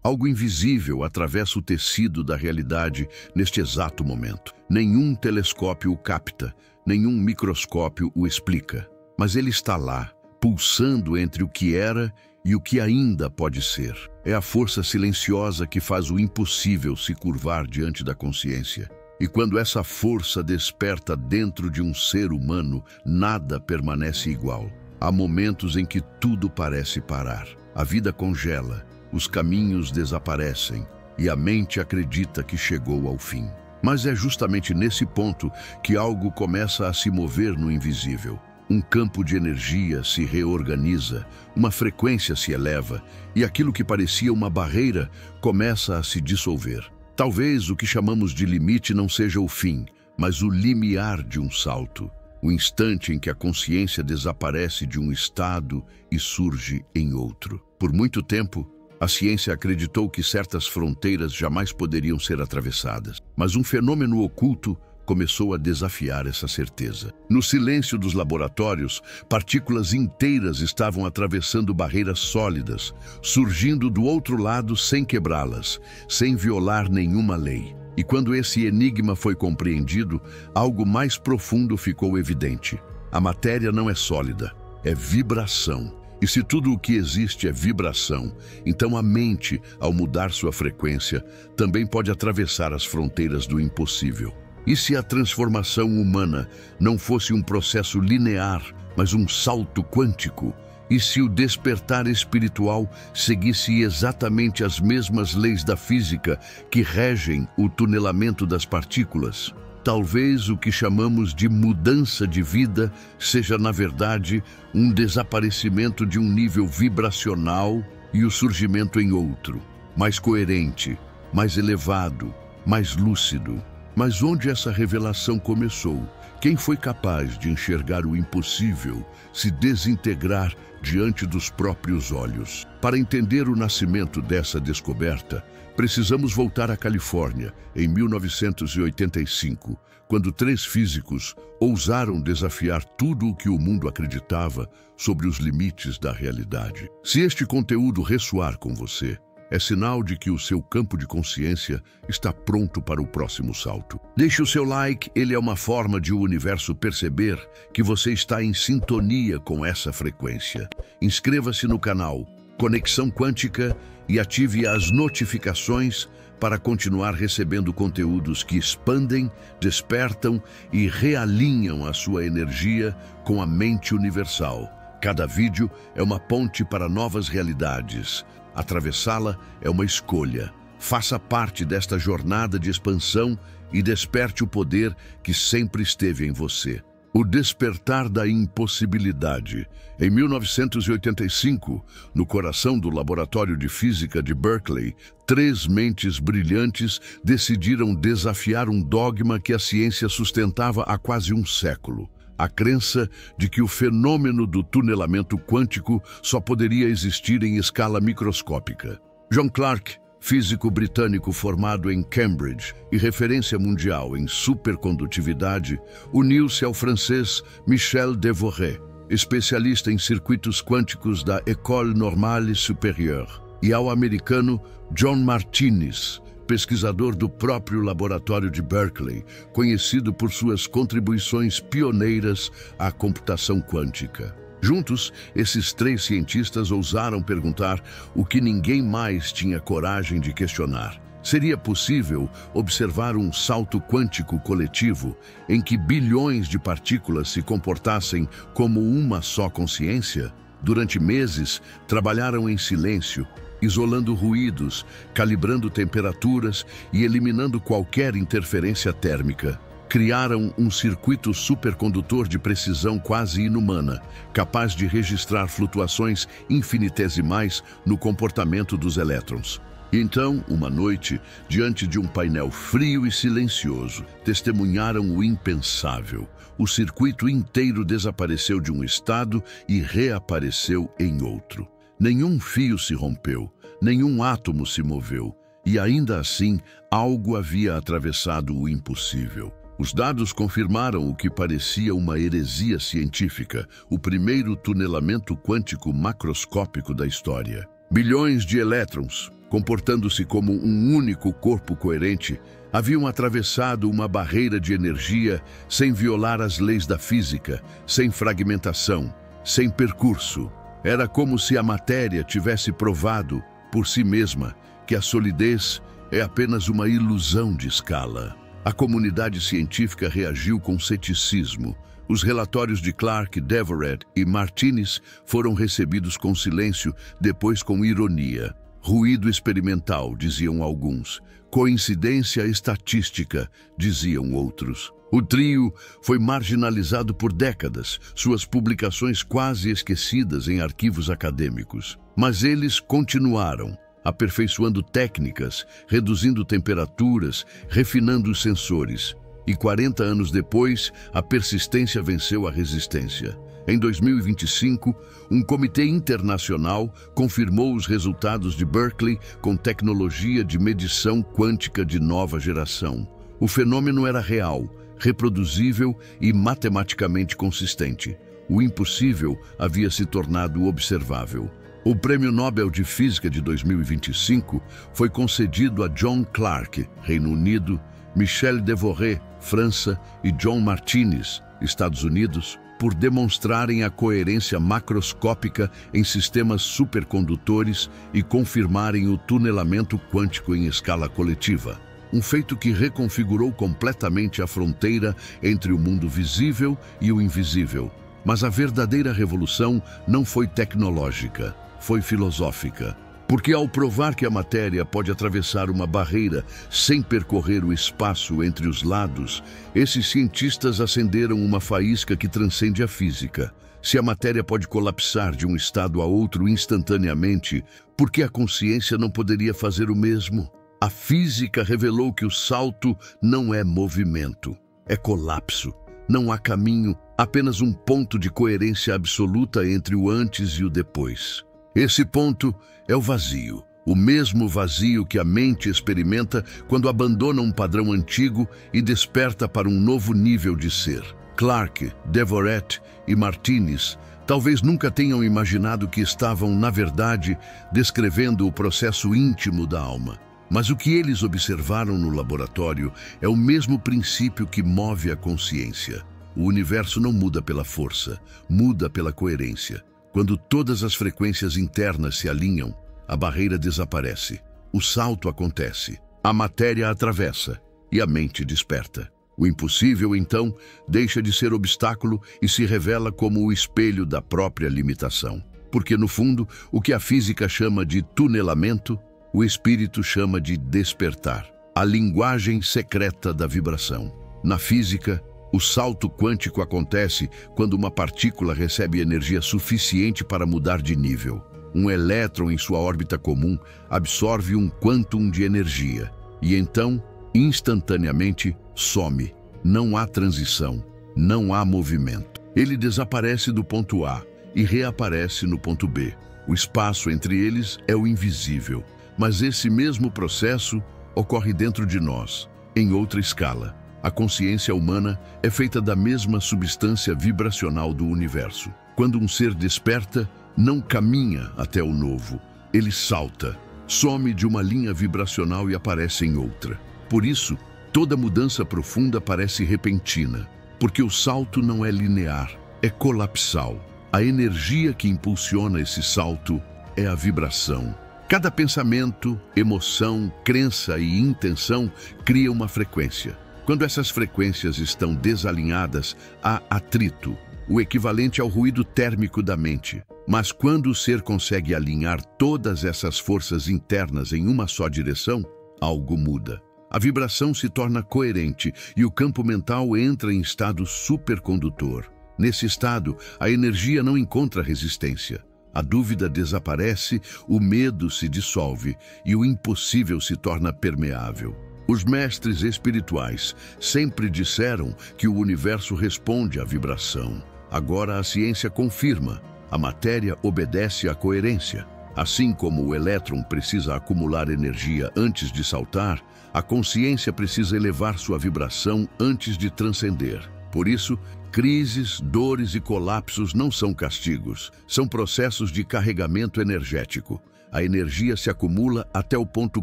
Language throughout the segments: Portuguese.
Algo invisível atravessa o tecido da realidade neste exato momento. Nenhum telescópio o capta, nenhum microscópio o explica. Mas ele está lá, pulsando entre o que era e o que ainda pode ser. É a força silenciosa que faz o impossível se curvar diante da consciência. E quando essa força desperta dentro de um ser humano, nada permanece igual. Há momentos em que tudo parece parar. A vida congela, os caminhos desaparecem e a mente acredita que chegou ao fim. Mas é justamente nesse ponto que algo começa a se mover no invisível. Um campo de energia se reorganiza, uma frequência se eleva e aquilo que parecia uma barreira começa a se dissolver. Talvez o que chamamos de limite não seja o fim, mas o limiar de um salto. O instante em que a consciência desaparece de um estado e surge em outro. Por muito tempo, a ciência acreditou que certas fronteiras jamais poderiam ser atravessadas. Mas um fenômeno oculto começou a desafiar essa certeza. No silêncio dos laboratórios, partículas inteiras estavam atravessando barreiras sólidas, surgindo do outro lado sem quebrá-las, sem violar nenhuma lei. E quando esse enigma foi compreendido, algo mais profundo ficou evidente. A matéria não é sólida, é vibração. E se tudo o que existe é vibração, então a mente, ao mudar sua frequência, também pode atravessar as fronteiras do impossível. E se a transformação humana não fosse um processo linear, mas um salto quântico? E se o despertar espiritual seguisse exatamente as mesmas leis da física que regem o tunelamento das partículas? Talvez o que chamamos de mudança de vida seja, na verdade, um desaparecimento de um nível vibracional e o surgimento em outro, mais coerente, mais elevado, mais lúcido. Mas onde essa revelação começou? Quem foi capaz de enxergar o impossível se desintegrar diante dos próprios olhos? Para entender o nascimento dessa descoberta, precisamos voltar à Califórnia, em 1985, quando 3 físicos ousaram desafiar tudo o que o mundo acreditava sobre os limites da realidade. Se este conteúdo ressoar com você, é sinal de que o seu campo de consciência está pronto para o próximo salto. Deixe o seu like, ele é uma forma de o universo perceber que você está em sintonia com essa frequência. Inscreva-se no canal Conexão Quântica e ative as notificações para continuar recebendo conteúdos que expandem, despertam e realinham a sua energia com a mente universal. Cada vídeo é uma ponte para novas realidades. Atravessá-la é uma escolha. Faça parte desta jornada de expansão e desperte o poder que sempre esteve em você. O despertar da impossibilidade. Em 1985, no coração do Laboratório de Física de Berkeley, 3 mentes brilhantes decidiram desafiar um dogma que a ciência sustentava há quase um século. A crença de que o fenômeno do tunelamento quântico só poderia existir em escala microscópica. John Clarke, físico britânico formado em Cambridge e referência mundial em supercondutividade, uniu-se ao francês Michel Devoret, especialista em circuitos quânticos da École Normale Supérieure, e ao americano John Martinez, pesquisador do próprio laboratório de Berkeley, conhecido por suas contribuições pioneiras à computação quântica. Juntos, esses 3 cientistas ousaram perguntar o que ninguém mais tinha coragem de questionar. Seria possível observar um salto quântico coletivo em que bilhões de partículas se comportassem como uma só consciência? Durante meses, trabalharam em silêncio, isolando ruídos, calibrando temperaturas e eliminando qualquer interferência térmica. Criaram um circuito supercondutor de precisão quase inumana, capaz de registrar flutuações infinitesimais no comportamento dos elétrons. Então, uma noite, diante de um painel frio e silencioso, testemunharam o impensável. O circuito inteiro desapareceu de um estado e reapareceu em outro. Nenhum fio se rompeu, nenhum átomo se moveu, e ainda assim, algo havia atravessado o impossível. Os dados confirmaram o que parecia uma heresia científica, o primeiro tunelamento quântico macroscópico da história. Bilhões de elétrons, comportando-se como um único corpo coerente, haviam atravessado uma barreira de energia sem violar as leis da física, sem fragmentação, sem percurso. Era como se a matéria tivesse provado, por si mesma, que a solidez é apenas uma ilusão de escala. A comunidade científica reagiu com ceticismo. Os relatórios de Clark, Devoret e Martinez foram recebidos com silêncio, depois com ironia. Ruído experimental, diziam alguns. Coincidência estatística, diziam outros. O trio foi marginalizado por décadas, suas publicações quase esquecidas em arquivos acadêmicos. Mas eles continuaram, aperfeiçoando técnicas, reduzindo temperaturas, refinando os sensores. E 40 anos depois, a persistência venceu a resistência. Em 2025, um comitê internacional confirmou os resultados de Berkeley com tecnologia de medição quântica de nova geração. O fenômeno era real, reproduzível e matematicamente consistente. O impossível havia se tornado observável. O Prêmio Nobel de Física de 2025 foi concedido a John Clark, Reino Unido, Michel Devoret, França, e John Martinez, Estados Unidos, por demonstrarem a coerência macroscópica em sistemas supercondutores e confirmarem o tunelamento quântico em escala coletiva. Um feito que reconfigurou completamente a fronteira entre o mundo visível e o invisível. Mas a verdadeira revolução não foi tecnológica, foi filosófica. Porque ao provar que a matéria pode atravessar uma barreira sem percorrer o espaço entre os lados, esses cientistas acenderam uma faísca que transcende a física. Se a matéria pode colapsar de um estado a outro instantaneamente, por que a consciência não poderia fazer o mesmo? A física revelou que o salto não é movimento, é colapso. Não há caminho, apenas um ponto de coerência absoluta entre o antes e o depois. Esse ponto é o vazio, o mesmo vazio que a mente experimenta quando abandona um padrão antigo e desperta para um novo nível de ser. Clark, Devoret e Martinez talvez nunca tenham imaginado que estavam, na verdade, descrevendo o processo íntimo da alma. Mas o que eles observaram no laboratório é o mesmo princípio que move a consciência. O universo não muda pela força, muda pela coerência. Quando todas as frequências internas se alinham, a barreira desaparece. O salto acontece, a matéria atravessa e a mente desperta. O impossível, então, deixa de ser obstáculo e se revela como o espelho da própria limitação. Porque, no fundo, o que a física chama de tunelamento, o espírito chama de despertar. A linguagem secreta da vibração. Na física, o salto quântico acontece quando uma partícula recebe energia suficiente para mudar de nível. Um elétron em sua órbita comum absorve um quantum de energia e então, instantaneamente, some. Não há transição, não há movimento. Ele desaparece do ponto A e reaparece no ponto B. O espaço entre eles é o invisível, mas esse mesmo processo ocorre dentro de nós, em outra escala. A consciência humana é feita da mesma substância vibracional do universo. Quando um ser desperta, não caminha até o novo. Ele salta, some de uma linha vibracional e aparece em outra. Por isso, toda mudança profunda parece repentina, porque o salto não é linear, é colapsal. A energia que impulsiona esse salto é a vibração. Cada pensamento, emoção, crença e intenção cria uma frequência. Quando essas frequências estão desalinhadas, há atrito, o equivalente ao ruído térmico da mente. Mas quando o ser consegue alinhar todas essas forças internas em uma só direção, algo muda. A vibração se torna coerente e o campo mental entra em estado supercondutor. Nesse estado, a energia não encontra resistência. A dúvida desaparece, o medo se dissolve e o impossível se torna permeável. Os mestres espirituais sempre disseram que o universo responde à vibração. Agora a ciência confirma. A matéria obedece à coerência. Assim como o elétron precisa acumular energia antes de saltar, a consciência precisa elevar sua vibração antes de transcender. Por isso, crises, dores e colapsos não são castigos, são processos de carregamento energético. a energia se acumula até o ponto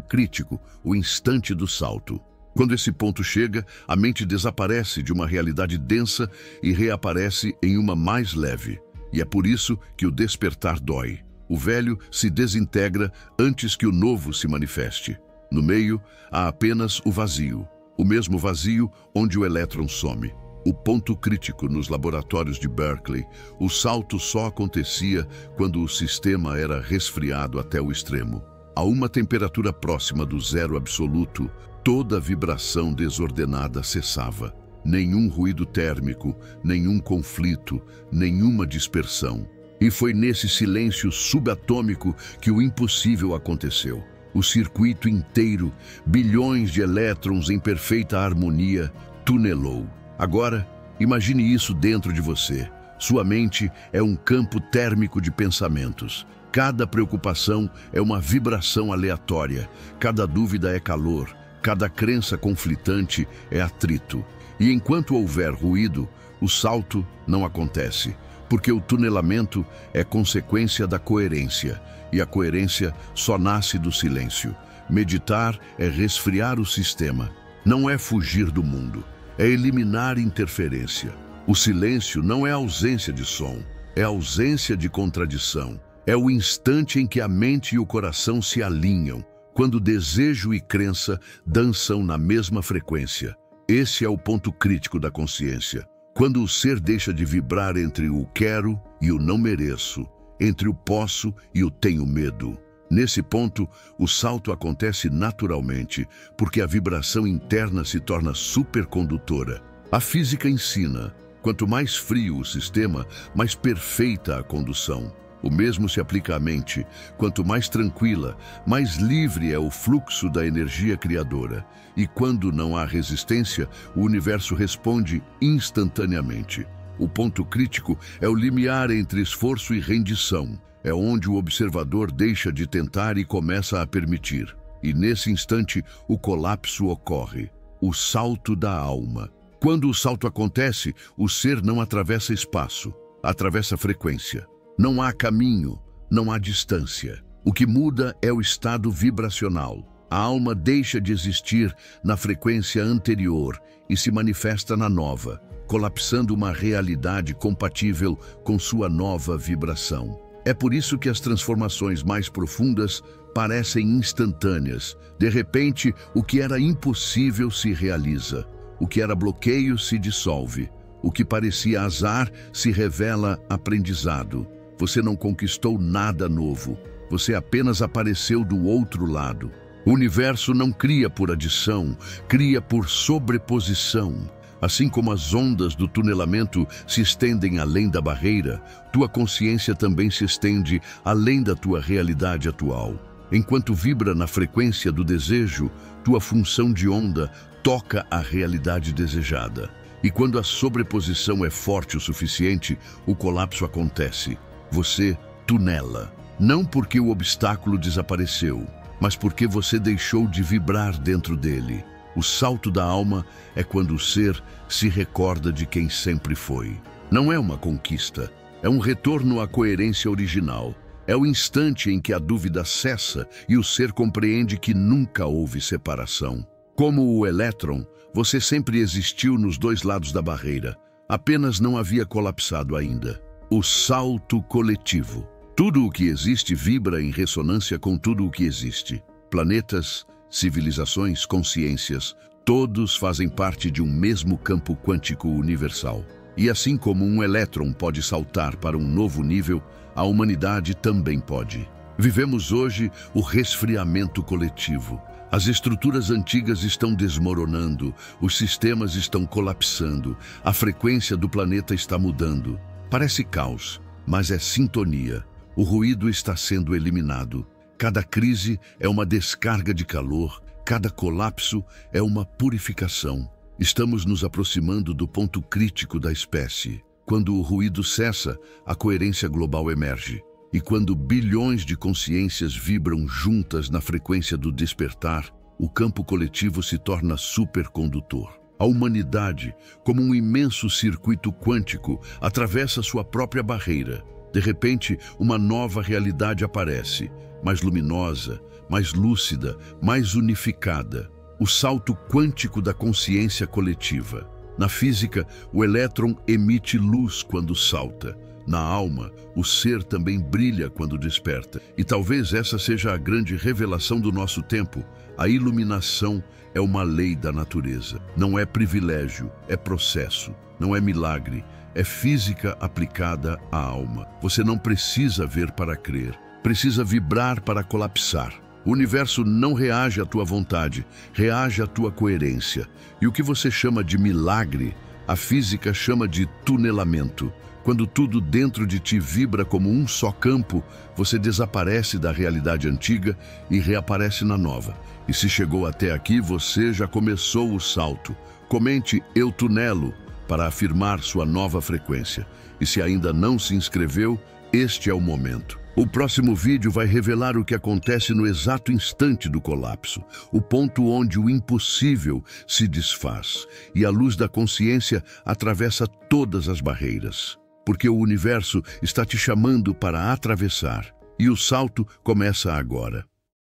crítico, o instante do salto. Quando esse ponto chega, a mente desaparece de uma realidade densa e reaparece em uma mais leve. E é por isso que o despertar dói. O velho se desintegra antes que o novo se manifeste. No meio, há apenas o vazio. O mesmo vazio onde o elétron some. O ponto crítico nos laboratórios de Berkeley, o salto só acontecia quando o sistema era resfriado até o extremo. A uma temperatura próxima do zero absoluto, toda vibração desordenada cessava. Nenhum ruído térmico, nenhum conflito, nenhuma dispersão. E foi nesse silêncio subatômico que o impossível aconteceu. O circuito inteiro, bilhões de elétrons em perfeita harmonia, tunelou. Agora, imagine isso dentro de você. Sua mente é um campo térmico de pensamentos. Cada preocupação é uma vibração aleatória. Cada dúvida é calor. Cada crença conflitante é atrito. E enquanto houver ruído, o salto não acontece. Porque o tunelamento é consequência da coerência. E a coerência só nasce do silêncio. Meditar é resfriar o sistema. Não é fugir do mundo. É eliminar interferência. O silêncio não é ausência de som, é ausência de contradição. É o instante em que a mente e o coração se alinham, quando desejo e crença dançam na mesma frequência. Esse é o ponto crítico da consciência. Quando o ser deixa de vibrar entre o quero e o não mereço, entre o posso e o tenho medo. Nesse ponto, o salto acontece naturalmente, porque a vibração interna se torna supercondutora. A física ensina, quanto mais frio o sistema, mais perfeita a condução. O mesmo se aplica à mente. Quanto mais tranquila, mais livre é o fluxo da energia criadora. E quando não há resistência, o universo responde instantaneamente. O ponto crítico é o limiar entre esforço e rendição. É onde o observador deixa de tentar e começa a permitir. E nesse instante, o colapso ocorre. O salto da alma. Quando o salto acontece, o ser não atravessa espaço, atravessa frequência. Não há caminho, não há distância. O que muda é o estado vibracional. A alma deixa de existir na frequência anterior e se manifesta na nova, colapsando uma realidade compatível com sua nova vibração. É por isso que as transformações mais profundas parecem instantâneas. De repente, o que era impossível se realiza. O que era bloqueio se dissolve. O que parecia azar se revela aprendizado. Você não conquistou nada novo. Você apenas apareceu do outro lado. O universo não cria por adição, cria por sobreposição. Assim como as ondas do tunelamento se estendem além da barreira, tua consciência também se estende além da tua realidade atual. Enquanto vibra na frequência do desejo, tua função de onda toca a realidade desejada. E quando a sobreposição é forte o suficiente, o colapso acontece. Você tunela. Não porque o obstáculo desapareceu, mas porque você deixou de vibrar dentro dele. O salto da alma é quando o ser se recorda de quem sempre foi. Não é uma conquista, é um retorno à coerência original. É o instante em que a dúvida cessa e o ser compreende que nunca houve separação. Como o elétron, você sempre existiu nos dois lados da barreira, apenas não havia colapsado ainda. O salto coletivo. Tudo o que existe vibra em ressonância com tudo o que existe. Planetas, civilizações, consciências, todos fazem parte de um mesmo campo quântico universal. E assim como um elétron pode saltar para um novo nível, a humanidade também pode. Vivemos hoje o resfriamento coletivo. As estruturas antigas estão desmoronando, os sistemas estão colapsando, a frequência do planeta está mudando. Parece caos, mas é sintonia. O ruído está sendo eliminado. Cada crise é uma descarga de calor, cada colapso é uma purificação. Estamos nos aproximando do ponto crítico da espécie. Quando o ruído cessa, a coerência global emerge. E quando bilhões de consciências vibram juntas na frequência do despertar, o campo coletivo se torna supercondutor. A humanidade, como um imenso circuito quântico, atravessa sua própria barreira. De repente, uma nova realidade aparece. mais luminosa, mais lúcida, mais unificada. O salto quântico da consciência coletiva. Na física, o elétron emite luz quando salta. Na alma, o ser também brilha quando desperta. E talvez essa seja a grande revelação do nosso tempo. A iluminação é uma lei da natureza. Não é privilégio, é processo. Não é milagre, é física aplicada à alma. Você não precisa ver para crer. Precisa vibrar para colapsar. O universo não reage à tua vontade, reage à tua coerência. E o que você chama de milagre, a física chama de tunelamento. Quando tudo dentro de ti vibra como um só campo, você desaparece da realidade antiga e reaparece na nova. E se chegou até aqui, você já começou o salto. Comente "Eu tunelo" para afirmar sua nova frequência. E se ainda não se inscreveu, este é o momento. O próximo vídeo vai revelar o que acontece no exato instante do colapso, o ponto onde o impossível se desfaz e a luz da consciência atravessa todas as barreiras. Porque o universo está te chamando para atravessar e o salto começa agora.